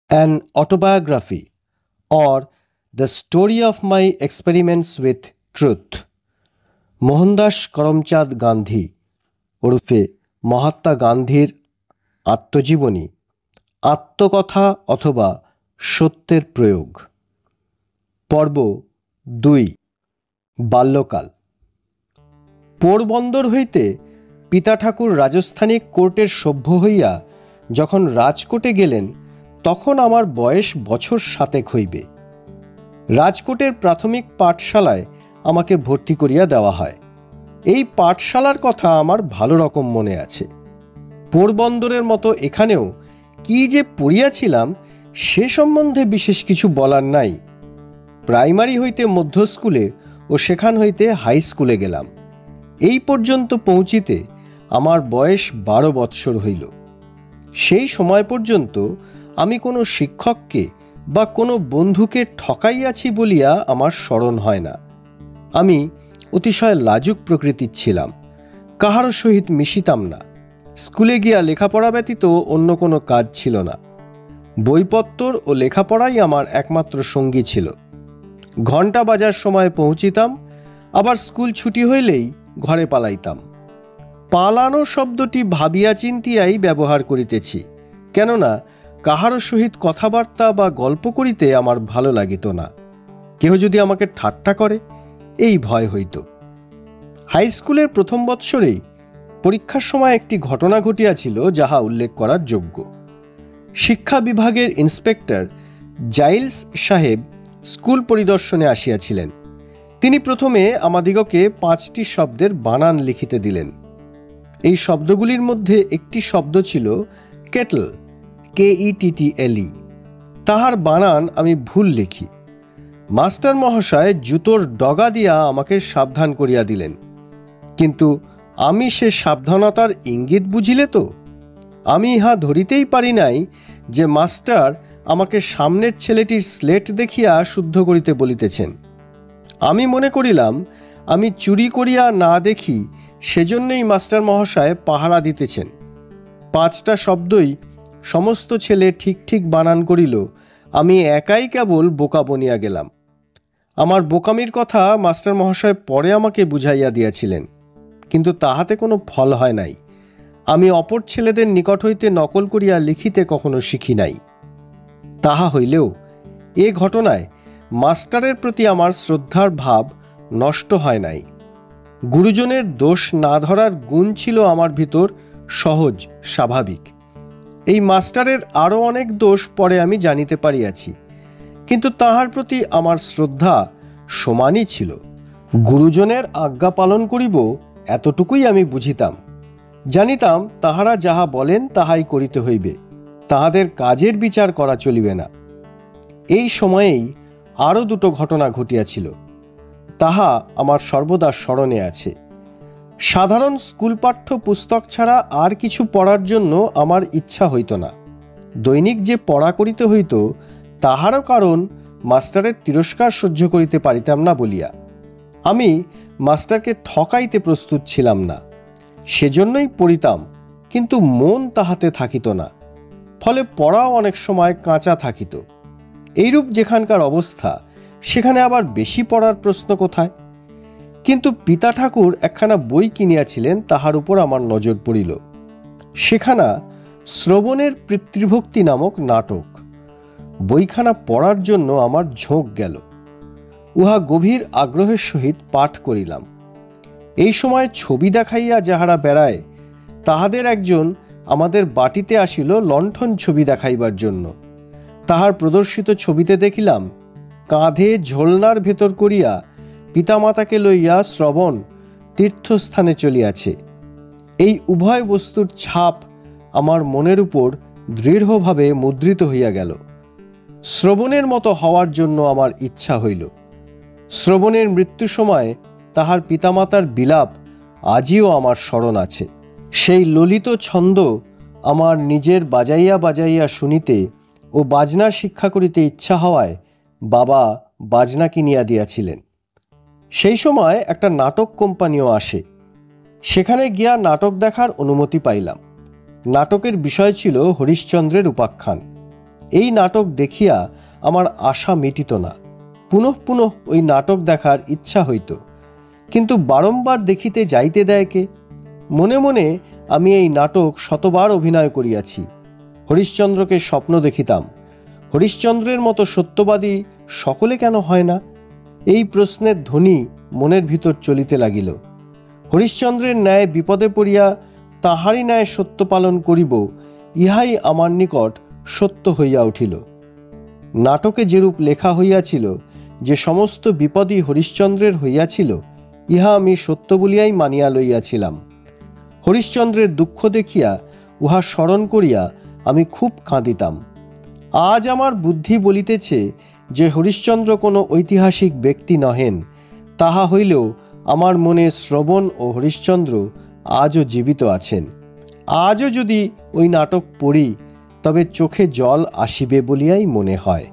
an autobiography, or the story of my experiments with truth. Mohandas Karamchand Gandhi ওরফে মহাত্মা গান্ধীর আত্মজীবনী, আত্মকথা অথবা সত্যের প্রয়োগ। পর্ব 2। বাল্যকাল। পোরবন্দর হইতে পিতা ঠাকুর রাজস্থানী কোর্টের সভ্য হইয়া যখন রাজকোটে গেলেন, তখন আমার বয়স বছর 7 হইবে। রাজকোটের প্রাথমিক পাঠশালায় আমাকে ভর্তি করিয়া দেওয়া হয়। এই পাঠশালার কথা আমার ভালো রকম মনে আছে। পোরবন্দরের মতো এখানেও কি যে পড়িয়াছিলাম সে সম্বন্ধে বিশেষ কিছু বলার নাই। প্রাইমারি হইতে মধ্য স্কুলে ও সেখান হইতে হাই স্কুলে গেলাম। এই পর্যন্ত পৌঁছিতে আমার বয়স 12 বৎসর হইল। সেই সময় পর্যন্ত আমি কোনো শিক্ষককে বা কোনো বন্ধুকে ঠকাইয়াছি বলিয়া আমার স্মরণ হয় না। আমি অতিশয় লাজুক প্রকৃতির ছিলাম, কাহারও সহিত মিশিতাম না। স্কুলে গিয়া লেখাপড়া ব্যতীত অন্য কোনো কাজ ছিল না। বইপত্তর ও লেখাপড়াই আমার একমাত্র সঙ্গী ছিল। ঘণ্টা বাজার সময় পৌঁছিতাম, আবার স্কুল ছুটি হইলেই ঘরে পালাইতাম। পালানো শব্দটি ভাবিয়া চিন্তিয়াই ব্যবহার করিতেছি, কেননা কাহারও সহিত কথাবার্তা বা গল্প করিতে আমার ভালো লাগিত না। কেহ যদি আমাকে ঠাট্টা করে, এই ভয় হইত। হাই স্কুলের প্রথম বৎসরেই পরীক্ষার সময় একটি ঘটনা ঘটিয়াছিল যাহা উল্লেখ করার যোগ্য। শিক্ষা বিভাগের ইন্সপেক্টর জাইলস সাহেব স্কুল পরিদর্শনে আসিয়াছিলেন। তিনি প্রথমে আমাদিগকে 5টি শব্দের বানান লিখিতে দিলেন। এই শব্দগুলির মধ্যে একটি শব্দ ছিল কেটল, KETTLE। তাহার বানান আমি ভুল লিখি। মাস্টার মহাশয় জুতোর ডগা দিয়া আমাকে সাবধান করিয়া দিলেন, কিন্তু আমি সে সাবধানতার ইঙ্গিত বুঝিলে তো? আমি ইহা ধরিতেই পারি নাই যে মাস্টার আমাকে সামনের ছেলেটির স্লেট দেখিয়া শুদ্ধ করিতে বলিতেছেন। আমি মনে করিলাম আমি চুরি করিয়া না দেখি, সেজন্যই মাস্টার মহাশয় পাহারা দিতেছেন। 5টা শব্দই সমস্ত ছেলে ঠিক ঠিক বানান করিল, আমি একাই কেবল বোকা বনিয়া গেলাম। আমার বোকামির কথা মাস্টার মহাশয় পরে আমাকে বুঝাইয়া দিয়াছিলেন, কিন্তু তাহাতে কোনো ফল হয় নাই। আমি অপর ছেলেদের নিকট হইতে নকল করিয়া লিখিতে কখনো শিখি নাই। তাহা হইলেও এ ঘটনায় মাস্টারের প্রতি আমার শ্রদ্ধার ভাব নষ্ট হয় নাই। গুরুজনের দোষ না ধরার গুণ ছিল আমার ভিতর সহজ, স্বাভাবিক। এই মাস্টারের আরও অনেক দোষ পরে আমি জানিতে পারিয়াছি, কিন্তু তাহার প্রতি আমার শ্রদ্ধা সমানই ছিল। গুরুজনের আজ্ঞা পালন করিব, এতটুকুই আমি বুঝিতাম। জানিতাম তাহারা যাহা বলেন তাহাই করিতে হইবে, তাহাদের কাজের বিচার করা চলিবে না। এই সময়েই আরও 2টো ঘটনা ঘটিয়াছিল, তাহা আমার সর্বদা স্মরণে আছে। সাধারণ স্কুল পাঠ্য পুস্তক ছাড়া আর কিছু পড়ার জন্য আমার ইচ্ছা হইত না। দৈনিক যে পড়া করিতে হইত, তাহারও কারণ মাস্টারের তিরস্কার সহ্য করিতে পারিতাম না বলিয়া। আমি মাস্টারকে ঠকাইতে প্রস্তুত ছিলাম না, সেজন্যই পড়িতাম, কিন্তু মন তাহাতে থাকিত না। ফলে পড়াও অনেক সময় কাঁচা থাকিত। এইরূপ যেখানকার অবস্থা, সেখানে আবার বেশি পড়ার প্রশ্ন কোথায়? কিন্তু পিতা ঠাকুর একখানা বই কিনিয়াছিলেন, তাহার উপর আমার নজর পড়িল। সেখানা শ্রবণের পিতৃভক্তি নামক নাটক। বইখানা পড়ার জন্য আমার ঝোঁক গেল। উহা গভীর আগ্রহের সহিত পাঠ করিলাম। এই সময় ছবি দেখাইয়া যাহারা বেড়ায়, তাহাদের একজন আমাদের বাটিতে আসিল লণ্ঠন ছবি দেখাইবার জন্য। তাহার প্রদর্শিত ছবিতে দেখিলাম কাঁধে ঝোলনার ভেতর করিয়া পিতামাতাকে লইয়া শ্রবণ তীর্থস্থানে চলিয়াছে। এই উভয় বস্তুর ছাপ আমার মনের উপর দৃঢ়ভাবে মুদ্রিত হইয়া গেল। শ্রবণের মতো হওয়ার জন্য আমার ইচ্ছা হইল। শ্রবণের মৃত্যু সময় তাহার পিতামাতার বিলাপ আজিও আমার স্মরণ আছে। সেই ললিত ছন্দ আমার নিজের বাজাইয়া বাজাইয়া শুনিতে ও বাজনা শিক্ষা করিতে ইচ্ছা হওয়ায় বাবা বাজনা কিনিয়া দিয়াছিলেন। সেই সময় একটা নাটক কোম্পানিও আসে। সেখানে গিয়া নাটক দেখার অনুমতি পাইলাম। নাটকের বিষয় ছিল হরিশ্চন্দ্রের উপাখ্যান। এই নাটক দেখিয়া আমার আশা মিটিত না। পুনঃ পুনঃ ওই নাটক দেখার ইচ্ছা হইত, কিন্তু বারংবার দেখিতে যাইতে দেয় কে? মনে মনে আমি এই নাটক শতবার অভিনয় করিয়াছি। হরিশ্চন্দ্রকে স্বপ্ন দেখিতাম। হরিশ্চন্দ্রের মতো সত্যবাদী সকলে কেন হয় না? এই প্রশ্নের ধ্বনি মনের ভিতর চলিতে লাগিল। হরিশ্চন্দ্রের ন্যায় বিপদে পড়িয়া তাহারই ন্যায় সত্য পালন করিব, ইহাই আমার নিকট সত্য হইয়া উঠিল। নাটকে যেরূপ লেখা হইয়াছিল যে সমস্ত বিপদই হরিশ্চন্দ্রের হইয়াছিল, ইহা আমি সত্য বলিয়াই মানিয়া লইয়াছিলাম। হরিশ্চন্দ্রের দুঃখ দেখিয়া উহা স্মরণ করিয়া আমি খুব কাঁদিতাম। আজ আমার বুদ্ধি বলিতেছে যে হরিশ্চন্দ্র কোনো ঐতিহাসিক ব্যক্তি নহেন। তাহা হইলেও আমার মনে শ্রবণ ও হরিশ্চন্দ্র আজও জীবিত আছেন। আজও যদি ওই নাটক পড়ি তবে চোখে জল আসিবে বলিয়াই মনে হয়।